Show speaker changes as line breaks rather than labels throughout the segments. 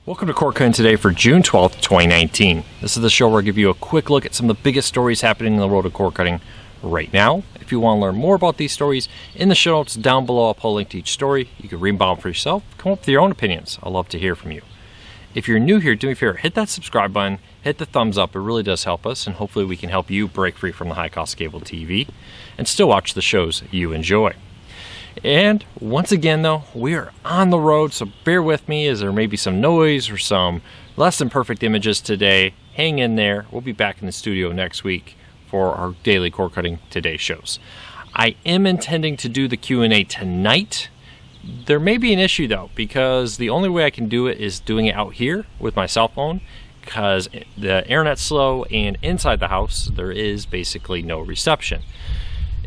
Welcome to Cord Cutting Today for June 12th, 2019. This is the show where I give you a quick look at some of the biggest stories happening in the world of cord cutting right now. If you want to learn more about these stories, in the show notes down below I'll put a link to each story. You can read about them for yourself, come up with your own opinions. I'd love to hear from you. If you're new here, do me a favor, hit that subscribe button, hit the thumbs up, it really does help us, and hopefully we can help you break free from the high-cost cable TV and still watch the shows you enjoy. And once again, though, we are on the road, so bear with me as there may be some noise or some less than perfect images today. Hang in there. We'll be back in the studio next week for our daily Cord Cutting Today shows. I am intending to do the Q&A tonight. There may be an issue, though, because the only way I can do it is doing it out here with my cell phone because the internet's slow, and inside the house there is basically no reception.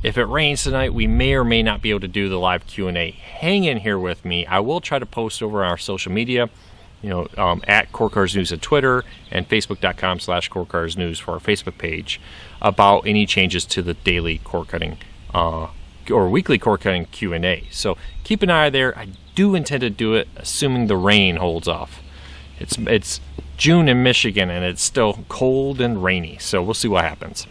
If it rains tonight, we may or may not be able to do the live Q&A. Hang in here with me. I will try to post over our social media, at Cord Cutters News at Twitter and Facebook.com/Cord Cutters News for our Facebook page about any changes to the daily cord cutting or weekly cord cutting Q&A. So keep an eye there. I do intend to do it, assuming the rain holds off. It's June in Michigan and it's still cold and rainy, so we'll see what happens.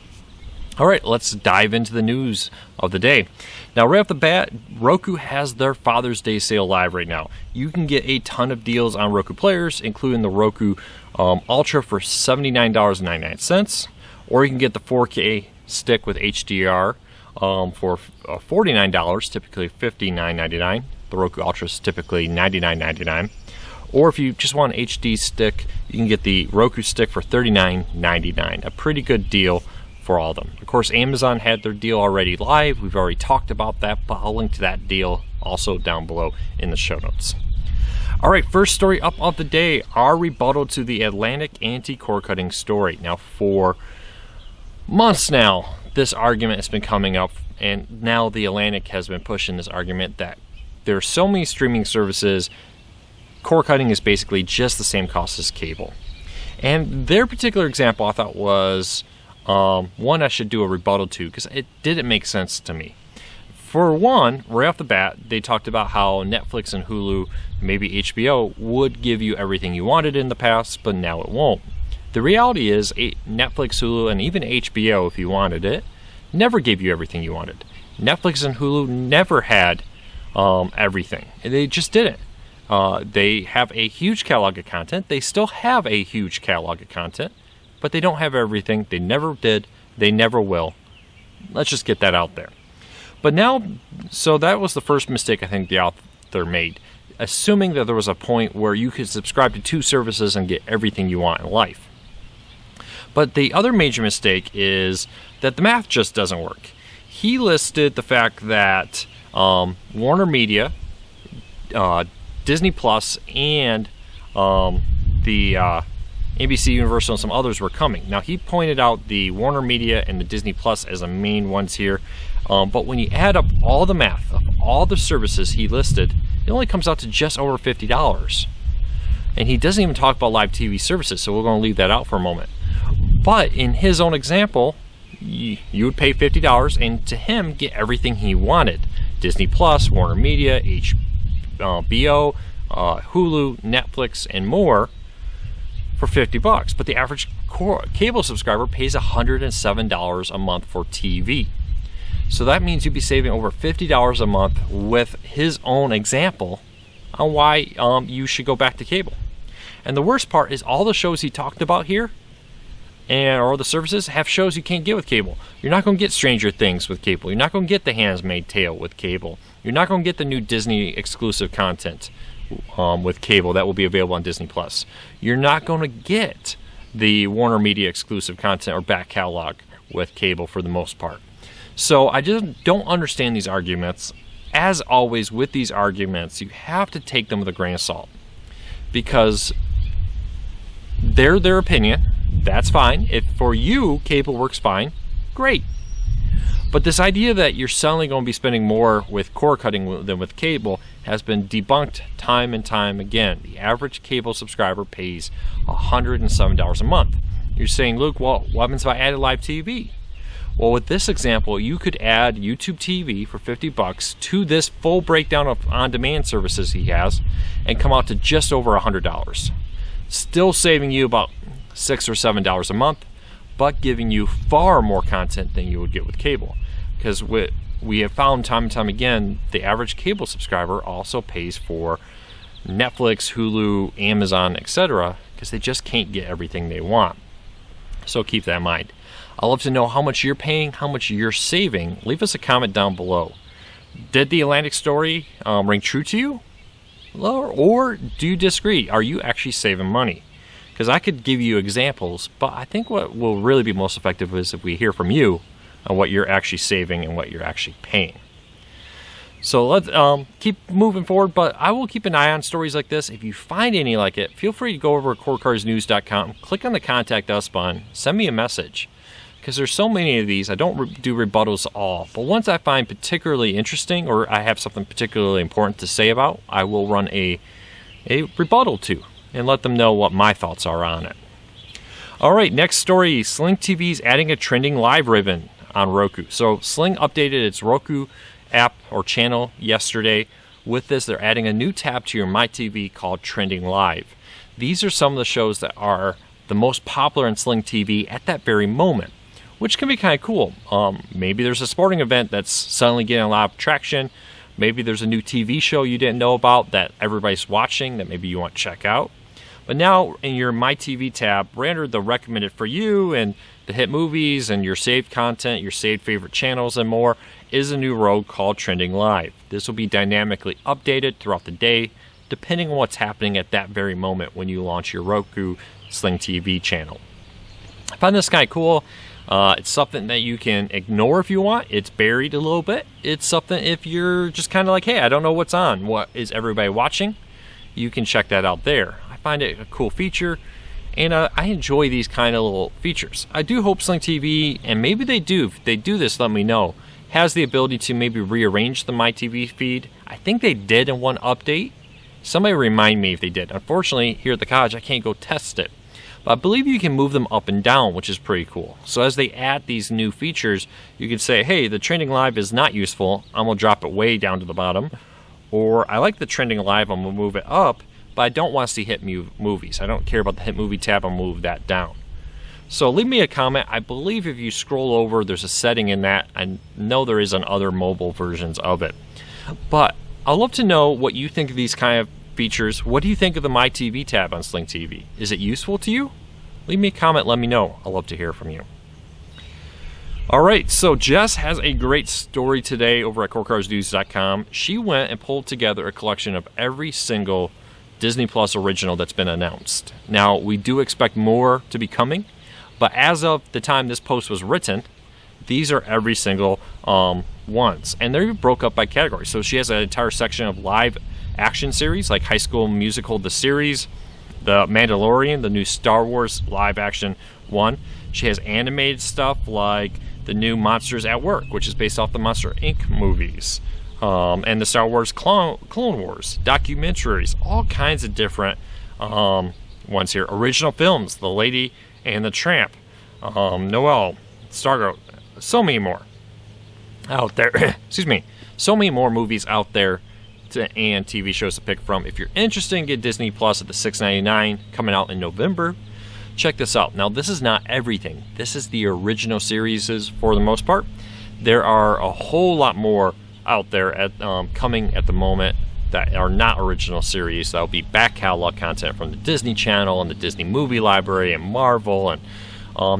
All right, let's dive into the news of the day. Now, right off the bat, Roku has their Father's Day sale live right now. You can get a ton of deals on Roku players, including the Roku Ultra for $79.99, or you can get the 4K stick with HDR for $49, typically $59.99. The Roku Ultra is typically $99.99. Or if you just want an HD stick, you can get the Roku stick for $39.99. A pretty good deal for all of them. Of course, Amazon had their deal already live. We've already talked about that, but I'll link to that deal also down below in the show notes. All right, first story up of the day, our rebuttal to the Atlantic anti-cord cutting story. Now, for months now, this argument has been coming up, and now the Atlantic has been pushing this argument that there are so many streaming services, cord cutting is basically just the same cost as cable. And their particular example I thought was one I should do a rebuttal to because it didn't make sense to me. For one, right off the bat, they talked about how Netflix and Hulu, maybe HBO, would give you everything you wanted in the past, but now it won't. The reality is Netflix, Hulu, and even HBO, if you wanted it, never gave you everything you wanted. Netflix and Hulu never had everything. They just didn't. They have a huge catalog of content. They still have a huge catalog of content, but they don't have everything. They never did. They never will. Let's just get that out there. But now, so that was the first mistake I think the author made, assuming that there was a point where you could subscribe to two services and get everything you want in life. But the other major mistake is that the math just doesn't work. He listed the fact that Warner Media, Disney Plus, and the NBC, Universal, and some others were coming. Now, he pointed out the Warner Media and the Disney Plus as the main ones here. But when you add up all the math of all the services he listed, it only comes out to just over $50. And he doesn't even talk about live TV services, so we're going to leave that out for a moment. But in his own example, you would pay $50 and to him get everything he wanted. Disney Plus, Warner Media, HBO, Hulu, Netflix, and more for $50. But the average cable subscriber pays $107 a month for TV. So that means you'd be saving over $50 a month with his own example on why you should go back to cable. And the worst part is all the shows he talked about here or the services have shows you can't get with cable. You're not going to get Stranger Things with cable. You're not going to get The Handmaid's Tale with cable. You're not going to get the new Disney exclusive content with cable that will be available on Disney Plus. You're not going to get the Warner Media exclusive content or back catalog with cable for the most part. So I just don't understand these arguments. As always with these arguments, you have to take them with a grain of salt because they're their opinion. That's fine. If for you cable works fine, great. But this idea that you're suddenly going to be spending more with cord cutting than with cable has been debunked time and time again. The average cable subscriber pays $107 a month. You're saying, Luke, well, what happens if I added live TV? Well, with this example, you could add YouTube TV for $50 to this full breakdown of on-demand services he has and come out to just over $100. still saving you about $6 or $7 a month, but giving you far more content than you would get with cable. Because we have found time and time again, the average cable subscriber also pays for Netflix, Hulu, Amazon, etc., because they just can't get everything they want. So keep that in mind. I'd love to know how much you're paying, how much you're saving. Leave us a comment down below. Did the Atlantic story ring true to you? Or do you disagree? Are you actually saving money? Because I could give you examples, but I think what will really be most effective is if we hear from you on what you're actually saving and what you're actually paying. So let's keep moving forward, but I will keep an eye on stories like this. If you find any like it, feel free to go over to corecarsnews.com, click on the Contact Us button, send me a message. Because there's so many of these, I don't do rebuttals at all. But once I find particularly interesting or I have something particularly important to say about, I will run a rebuttal to and let them know what my thoughts are on it. All right, next story. Sling TV is adding a trending live ribbon on Roku. So Sling updated its Roku app or channel yesterday. With this, they're adding a new tab to your My TV called Trending Live. These are some of the shows that are the most popular in Sling TV at that very moment, which can be kind of cool. Maybe there's a sporting event that's suddenly getting a lot of traction. Maybe there's a new TV show you didn't know about that everybody's watching that maybe you want to check out. But now in your My TV tab, rendered the recommended for you and the hit movies and your saved content, your saved favorite channels and more, is a new row called Trending Live. This will be dynamically updated throughout the day, depending on what's happening at that very moment when you launch your Roku Sling TV channel. I find this kind of cool. It's something that you can ignore if you want. It's buried a little bit. It's something if you're just kind of like, hey, I don't know what's on. What is everybody watching? You can check that out there. I find it a cool feature, and I enjoy these kind of little features. I do hope Sling TV, and maybe they do, if they do this, let me know, has the ability to maybe rearrange the My TV feed. I think they did in one update. Somebody remind me if they did. Unfortunately, here at the college, I can't go test it. But I believe you can move them up and down, which is pretty cool. So as they add these new features, you can say, hey, the Trending Live is not useful. I'm going to drop it way down to the bottom. Or I like the Trending Live, I'm going to move it up, but I don't want to see hit movies. I don't care about the hit movie tab, I'll move that down. So leave me a comment. I believe if you scroll over, there's a setting in that. I know there is on other mobile versions of it. But I'd love to know what you think of these kind of features. What do you think of the My TV tab on Sling TV? Is it useful to you? Leave me a comment, let me know. I'd love to hear from you. All right, so Jess has a great story today over at corecarsnews.com. She went and pulled together a collection of every single Disney Plus original that's been announced. Now, we do expect more to be coming, but as of the time this post was written, these are every single ones. And they're broke up by category. So she has an entire section of live action series like High School Musical, the series, The Mandalorian, the new Star Wars live action one. She has animated stuff like the new Monsters at Work, which is based off the Monster Inc. movies, and the Star Wars Clone Wars, documentaries, all kinds of different ones here. Original films, The Lady and the Tramp, Noelle, Stargirl, so many more out there. Excuse me. So many more movies out there and TV shows to pick from. If you're interested in get Disney Plus at the $6.99 coming out in November, check this out. Now, this is not everything. This is the original series for the most part. There are a whole lot more out there at coming at the moment that are not original series. That'll be back catalog content from the Disney Channel and the Disney Movie Library and Marvel and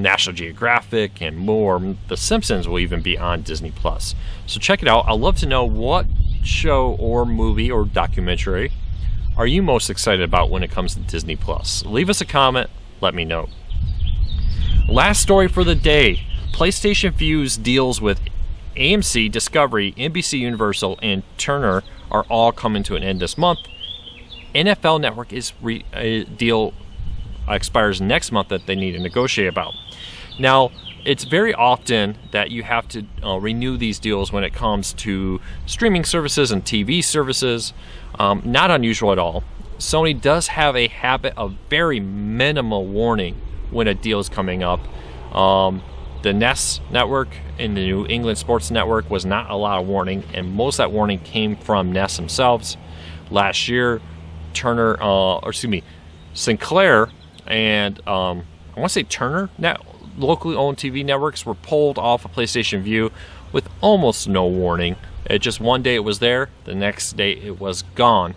National Geographic and more. The Simpsons will even be on Disney Plus. So check it out. I'd love to know what show or movie or documentary are you most excited about when it comes to Disney Plus. Leave us a comment. Let me know. Last story for the day. PlayStation Fuse deals with AMC, Discovery, NBC Universal, and Turner are all coming to an end this month. NFL Network is deal expires next month that they need to negotiate about. Now, it's very often that you have to renew these deals when it comes to streaming services and TV services. Not unusual at all. Sony does have a habit of very minimal warning when a deal is coming up. The NES network and the New England Sports Network was not a lot of warning, and most of that warning came from NES themselves. Last year, Sinclair and I want to say Turner, locally owned TV networks, were pulled off of PlayStation Vue with almost no warning. It just one day it was there, the next day it was gone.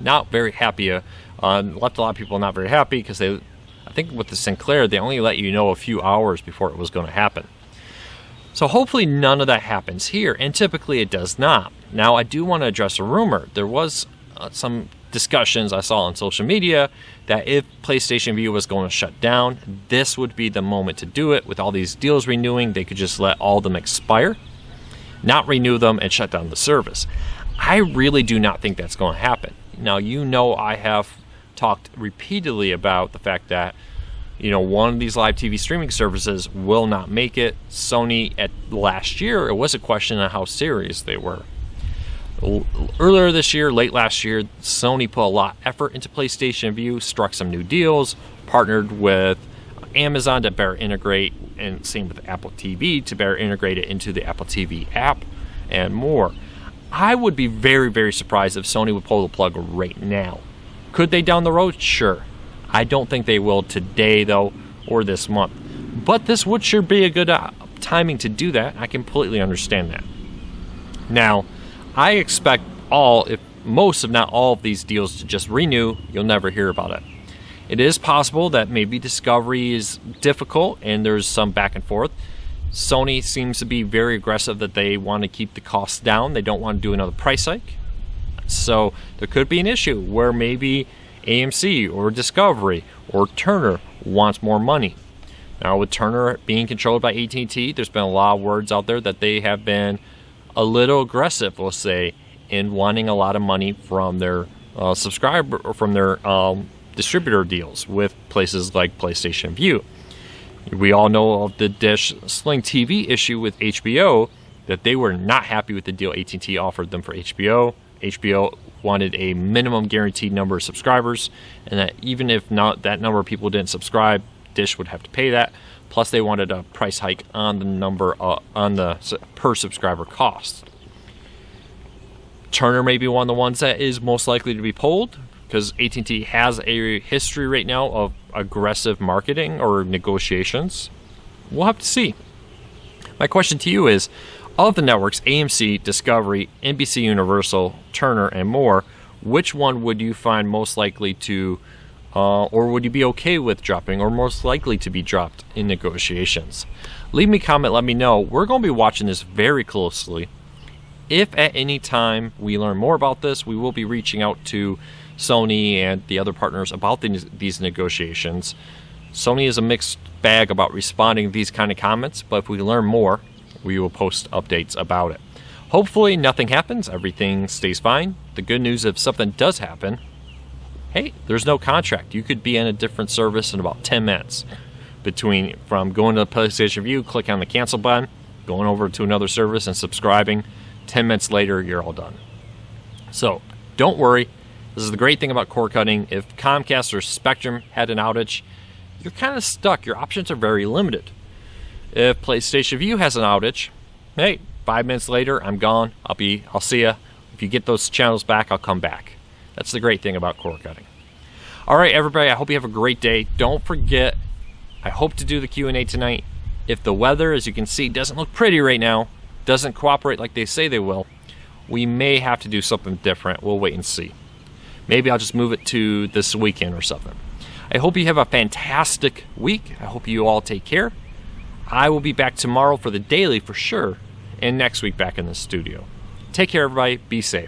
Not very happy. Left a lot of people not very happy because I think with the Sinclair, they only let you know a few hours before it was going to happen. So hopefully none of that happens here, and typically it does not. Now, I do want to address a rumor. There was some discussions I saw on social media that if PlayStation Vue was going to shut down, this would be the moment to do it. With all these deals renewing, they could just let all of them expire, not renew them, and shut down the service. I really do not think that's going to happen. Now, I have talked repeatedly about the fact that one of these live TV streaming services will not make it. Sony, at last year, it was a question of how serious they were. Earlier this year, late last year, Sony put a lot of effort into PlayStation Vue, struck some new deals, partnered with Amazon to better integrate, and same with Apple TV to better integrate it into the Apple TV app, and more. I would be very, very surprised if Sony would pull the plug right now. Could they down the road? Sure. I don't think they will today, though, or this month. But this would sure be a good timing to do that. I completely understand that. Now, I expect most, if not all, of these deals to just renew. You'll never hear about it. It is possible that maybe Discovery is difficult and there's some back and forth. Sony seems to be very aggressive that they want to keep the costs down. They don't want to do another price hike. So there could be an issue where maybe AMC or Discovery or Turner wants more money. Now, with Turner being controlled by AT&T, there's been a lot of words out there that they have been a little aggressive, we'll say, in wanting a lot of money from their subscriber or from their distributor deals with places like PlayStation Vue. We all know of the Dish Sling TV issue with HBO, that they were not happy with the deal AT&T offered them for HBO. HBO wanted a minimum guaranteed number of subscribers, and that even if not that number of people didn't subscribe, Dish would have to pay that. Plus, they wanted a price hike on the number on the per subscriber cost. Turner may be one of the ones that is most likely to be pulled because AT&T has a history right now of aggressive marketing or negotiations. We'll have to see. My question to you is, of the networks, AMC, Discovery, NBC Universal, Turner, and more, which one would you find most likely to, or would you be okay with dropping, or most likely to be dropped in negotiations? Leave me a comment, let me know. We're going to be watching this very closely. If at any time we learn more about this, we will be reaching out to Sony and the other partners about these negotiations. Sony is a mixed bag about responding to these kind of comments, but if we learn more, we will post updates about it. Hopefully nothing happens, everything stays fine. The good news, if something does happen, hey, there's no contract. You could be in a different service in about 10 minutes from going to PlayStation Vue, clicking on the cancel button, going over to another service and subscribing. 10 minutes later, you're all done. So don't worry. This is the great thing about cord cutting. If Comcast or Spectrum had an outage, you're kind of stuck. Your options are very limited. If PlayStation Vue has an outage, hey, 5 minutes later, I'm gone. I'll see ya. If you get those channels back, I'll come back. That's the great thing about cord cutting. All right, everybody, I hope you have a great day. Don't forget, I hope to do the Q&A tonight. If the weather, as you can see, doesn't look pretty right now, doesn't cooperate like they say they will, we may have to do something different. We'll wait and see. Maybe I'll just move it to this weekend or something. I hope you have a fantastic week. I hope you all take care. I will be back tomorrow for the daily for sure, and next week back in the studio. Take care, everybody. Be safe.